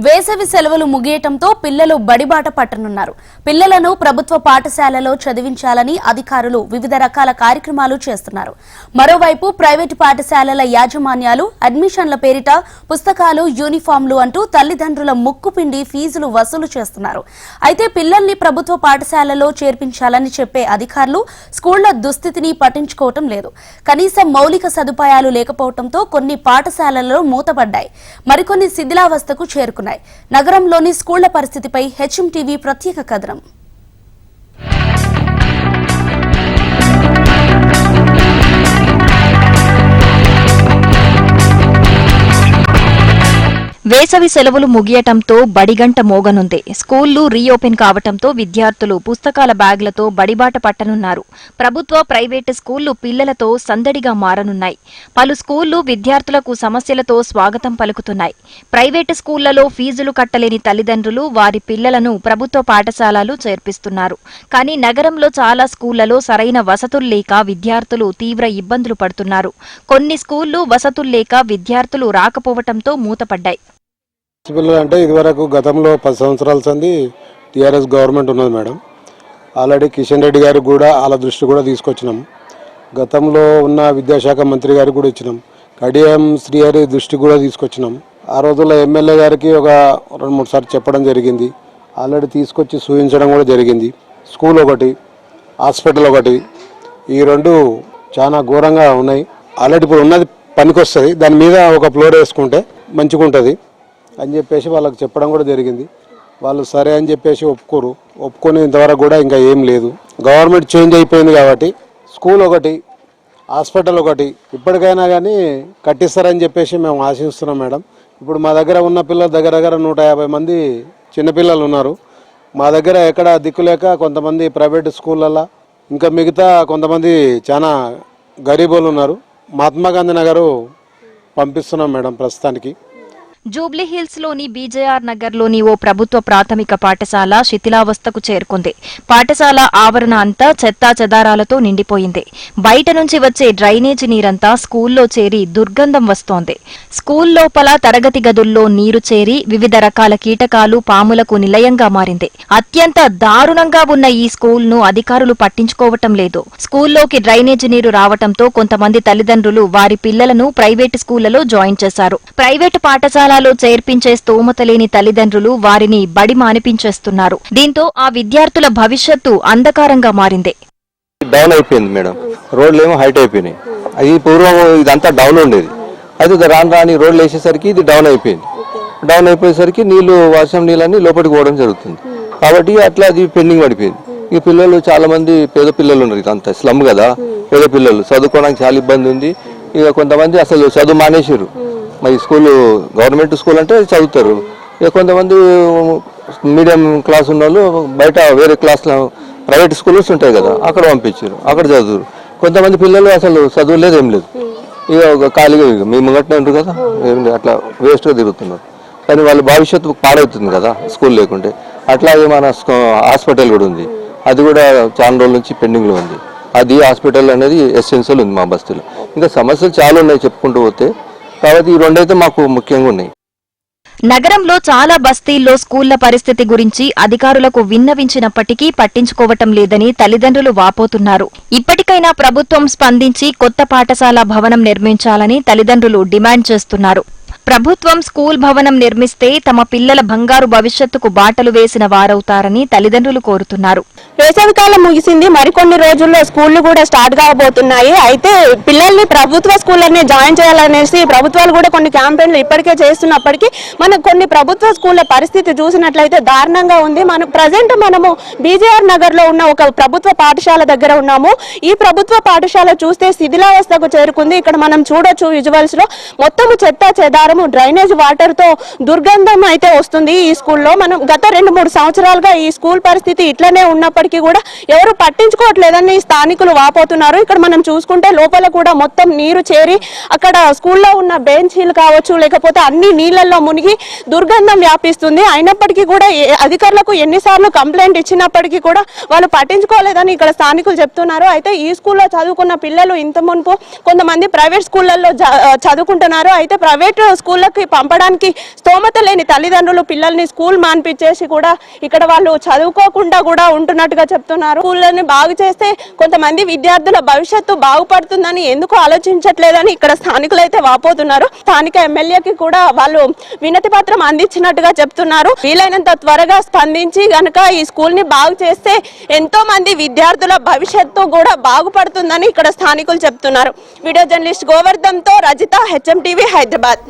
వేసవి సెలవులు ముగియటంతో పిల్లలు బడిబాట పట్టనున్నారు. పిల్లలను ప్రభుత్వ పాఠశాలలో చదివించాలని అధికారులు వివిధ రకాల కార్యక్రమాలు చేస్తున్నారు. మరోవైపు ప్రైవేటు పాఠశాలల యాజమాన్యాలు అడ్మిషన్ల పేరిట పుస్తకాలు, యూనిఫామ్లు అంటూ తల్లిదండ్రుల ముక్కుపిండి ఫీజులు వసూలు చేస్తున్నారు. అయితే పిల్లల్ని ప్రభుత్వ పాఠశాలలో చేర్పించాలని చెప్పే అధికారులు స్కూళ్ల దుస్థితిని పట్టించుకోవటం లేదు. కనీసం మౌలిక సదుపాయాలు లేకపోవడంతో కొన్ని పాఠశాలలు మూతపడ్డాయి, మరికొన్ని శిథిలావస్థకు చేరుకున్నాయి. నగరంలోని స్కూళ్ల పరిస్థితిపై హెచ్ఎంటీవీ ప్రత్యేక కథనం. వేసవి సెలవులు ముగియటంతో బడిగంట మోగనుంది. స్కూళ్లు రీఓపెన్ కావటంతో విద్యార్థులు పుస్తకాల బ్యాగులతో బడిబాట పట్టనున్నారు. ప్రభుత్వ, ప్రైవేటు స్కూళ్లు పిల్లలతో సందడిగా మారనున్నాయి. పలు స్కూళ్లు విద్యార్థులకు సమస్యలతో స్వాగతం పలుకుతున్నాయి. ప్రైవేటు స్కూళ్లలో ఫీజులు కట్టలేని తల్లిదండ్రులు వారి పిల్లలను ప్రభుత్వ పాఠశాలలు చేర్పిస్తున్నారు. కానీ నగరంలో చాలా స్కూళ్లలో సరైన వసతులు లేక విద్యార్థులు తీవ్ర ఇబ్బందులు పడుతున్నారు. కొన్ని స్కూళ్లు వసతులు లేక విద్యార్థులు రాకపోవటంతో మూతపడ్డాయి. పిల్లలు అంటే ఇదివరకు గతంలో 10 సంవత్సరాల సంది టీఆర్ఎస్ గవర్నమెంట్ ఉన్నది మేడం. ఆల్రెడీ కిషన్ రెడ్డి గారికి కూడా వాళ్ళ దృష్టి కూడా తీసుకొచ్చినాం. గతంలో ఉన్న విద్యాశాఖ మంత్రి గారికి కూడా ఇచ్చినాం. కడియం శ్రీహరి దృష్టి కూడా తీసుకొచ్చినాం. ఆ రోజుల్లో ఎమ్మెల్యే గారికి ఒక 2-3 సార్లు చెప్పడం జరిగింది. ఆల్రెడీ తీసుకొచ్చి చూపించడం కూడా జరిగింది. స్కూల్ ఒకటి, హాస్పిటల్ ఒకటి, ఈ రెండు చాలా ఘోరంగా ఉన్నాయి. ఆల్రెడీ ఇప్పుడు ఉన్నది పనికొస్తుంది, దాని మీద ఒక ఫ్లోర్ వేసుకుంటే మంచిగా ఉంటుంది అని చెప్పేసి వాళ్ళకి చెప్పడం కూడా జరిగింది. వాళ్ళు సరే అని చెప్పేసి ఒప్పుకొని ఇంతవరకు కూడా ఇంకా ఏం లేదు. గవర్నమెంట్ చేంజ్ అయిపోయింది కాబట్టి స్కూల్ ఒకటి, హాస్పిటల్ ఒకటి ఇప్పటికైనా కానీ కట్టిస్తారని చెప్పేసి మేము ఆశిస్తున్నాం మేడం. ఇప్పుడు మా దగ్గర ఉన్న పిల్లల దగ్గర 150 మంది చిన్నపిల్లలు ఉన్నారు. మా దగ్గర ఎక్కడ దిక్కులేక కొంతమంది ప్రైవేట్ స్కూళ్ళల్లో, ఇంకా మిగతా కొంతమంది చాలా గరీబులు ఉన్నారు. మహాత్మా గాంధీ నగరు పంపిస్తున్నాం మేడం ప్రస్తుతానికి. జూబ్లీహిల్స్ లోని బీజేఆర్ నగర్ లోని ఓ ప్రభుత్వ ప్రాథమిక పాఠశాల శిథిలావస్థకు చేరుకుంది. పాఠశాల ఆవరణ అంతా చెత్తా చెదారాలతో నిండిపోయింది. బయట నుంచి వచ్చే డ్రైనేజీ నీరంతా స్కూల్లో చేరి దుర్గంధం వస్తోంది. స్కూల్ లోపల తరగతి గదుల్లో నీరు చేరి వివిధ రకాల కీటకాలు, పాములకు నిలయంగా మారింది. అత్యంత దారుణంగా ఉన్న ఈ స్కూల్ ను అధికారులు పట్టించుకోవటం లేదు. స్కూల్లోకి డ్రైనేజీ నీరు రావటంతో కొంతమంది తల్లిదండ్రులు వారి పిల్లలను ప్రైవేటు స్కూళ్లలో జాయిన్ చేశారు. ప్రైవేటు పాఠశాల చేర్పించే స్తోమత లేని తల్లిదండ్రులు వారిని బడి మానిపించేస్తున్నారు. దీంతో ఆ విద్యార్థుల భవిష్యత్తు అంధకారంగా మారింది. డౌన్ అయిపోయింది మేడం, రోడ్లు ఏమో హైట్ అయిపోయినాయి. అది పూర్వం ఇదంతా డౌన్ ఉండేది, అది రాని రోడ్లు వేసేసరికి ఇది డౌన్ అయిపోయింది. డౌన్ అయిపోయేసరికి వర్షం నీళ్ళని లోపలికి పోవడం జరుగుతుంది. కాబట్టి అట్లా అది పెండింగ్ పడిపోయింది. ఈ పిల్లలు చాలా మంది పేద పిల్లలు ఉన్నారు, ఇదంతా స్లమ్ కదా, పేద పిల్లలు చదువుకోవడానికి చాలా ఇబ్బంది ఉంది. ఇక కొంతమంది అసలు చదువు మానేసారు. మరి స్కూల్ గవర్నమెంట్ స్కూల్ అంటే చదువుతారు. ఇక కొంతమంది మీడియం క్లాస్ ఉన్న వాళ్ళు బయట వేరే క్లాస్లో ప్రైవేట్ స్కూల్స్ ఉంటాయి కదా, అక్కడ పంపించారు, అక్కడ చదువురు. కొంతమంది పిల్లలు అసలు చదువు లేదు, ఏం లేదు, ఇక ఖాళీగా మీ ముంగట్నే ఉంటారు కదా, ఏం లేదు, అట్లా వేస్ట్గా తిరుగుతున్నారు. కానీ వాళ్ళ భవిష్యత్తు పాడవుతుంది కదా స్కూల్ లేకుంటే. అట్లాగే మన హాస్పిటల్ కూడా ఉంది, అది కూడా చాలా రోజుల నుంచి పెండింగ్లో ఉంది. అది హాస్పిటల్ అనేది ఎసెన్షియల్ ఉంది మా బస్తీలో. ఇంకా సమస్యలు చాలా ఉన్నాయి చెప్పుకుంటూ పోతే, కాబట్టి ఈ రెండైతే మాకు ముఖ్యంగా ఉన్నాయి. నగరంలో చాలా బస్తీల్లో స్కూళ్ల పరిస్థితి గురించి అధికారులకు విన్నవించినప్పటికీ పట్టించుకోవటం లేదని తల్లిదండ్రులు వాపోతున్నారు. ఇప్పటికైనా ప్రభుత్వం స్పందించి కొత్త పాఠశాల భవనం నిర్మించాలని తల్లిదండ్రులు డిమాండ్ చేస్తున్నారు. ప్రభుత్వం స్కూల్ భవనం నిర్మిస్తే తమ పిల్లల బంగారు భవిష్యత్తుకు బాటలు వేసిన వారవుతారని తల్లిదండ్రులు కోరుతున్నారు. వేసవికాలం ముగిసింది, మరికొన్ని రోజుల్లో స్కూళ్లు కూడా స్టార్ట్ కాబోతున్నాయి. అయితే పిల్లల్ని ప్రభుత్వ స్కూళ్ళనే జాయిన్ చేయాలనేసి ప్రభుత్వాలు కూడా కొన్ని క్యాంపెయిన్లు ఇప్పటికే చేస్తున్నప్పటికీ మనకు కొన్ని ప్రభుత్వ స్కూళ్ల పరిస్థితి చూసినట్లయితే దారుణంగా ఉంది. మనము బీజేఆర్ నగర్ లో ఉన్న ఒక ప్రభుత్వ పాఠశాల దగ్గర ఉన్నాము. ఈ ప్రభుత్వ పాఠశాల చూస్తే శిథిలావస్థకు చేరుకుంది. ఇక్కడ మనం చూడొచ్చు విజువల్స్ లో మొత్తము చెత్త చెదారం, డ్రైనేజ్ వాటర్ తో దుర్గంధం అయితే వస్తుంది. ఈ స్కూల్లో మనం గత 2-3 సంవత్సరాలుగా ఈ స్కూల్ పరిస్థితి ఇట్లనే ఉన్నప్పటికీ కూడా ఎవరు పట్టించుకోవట్లేదని స్థానికులు వాపోతున్నారు. ఇక్కడ మనం చూసుకుంటే లోపల కూడా మొత్తం నీరు చేరి అక్కడ స్కూల్లో ఉన్న బెంచీలు కావచ్చు, లేకపోతే అన్ని నీళ్లలో మునిగి దుర్గంధం వ్యాపిస్తుంది. అయినప్పటికీ కూడా అధికారులకు ఎన్నిసార్లు కంప్లైంట్ ఇచ్చినప్పటికీ కూడా వాళ్ళు పట్టించుకోలేదని ఇక్కడ స్థానికులు చెప్తున్నారు. అయితే ఈ స్కూల్లో చదువుకున్న పిల్లలు ఇంత మునుపు కొంతమంది ప్రైవేట్ స్కూళ్లలో చదువుకుంటున్నారు. అయితే ప్రైవేట్ స్కూళ్ళకి పంపడానికి స్తోమత లేని తల్లిదండ్రులు పిల్లల్ని స్కూల్ మాన్పించేసి కూడా ఇక్కడ వాళ్ళు చదువుకోకుండా కూడా ఉంటున్నట్టుగా చెప్తున్నారు. స్కూళ్ళని బాగు చేస్తే కొంతమంది విద్యార్థుల భవిష్యత్తు బాగుపడుతుందని ఎందుకు ఆలోచించట్లేదని ఇక్కడ స్థానికులు అయితే వాపోతున్నారు. స్థానిక ఎమ్మెల్యేకి కూడా వాళ్ళు వినతి పత్రం అందించినట్టుగా చెప్తున్నారు. వీలైనంత త్వరగా స్పందించి గనక ఈ స్కూల్ ని బాగు చేస్తే ఎంతో మంది విద్యార్థుల భవిష్యత్తు కూడా బాగుపడుతుందని ఇక్కడ స్థానికులు చెప్తున్నారు. వీడియో జర్నలిస్ట్ గోవర్ధన్ తో రజిత, HM టీవీ, హైదరాబాద్.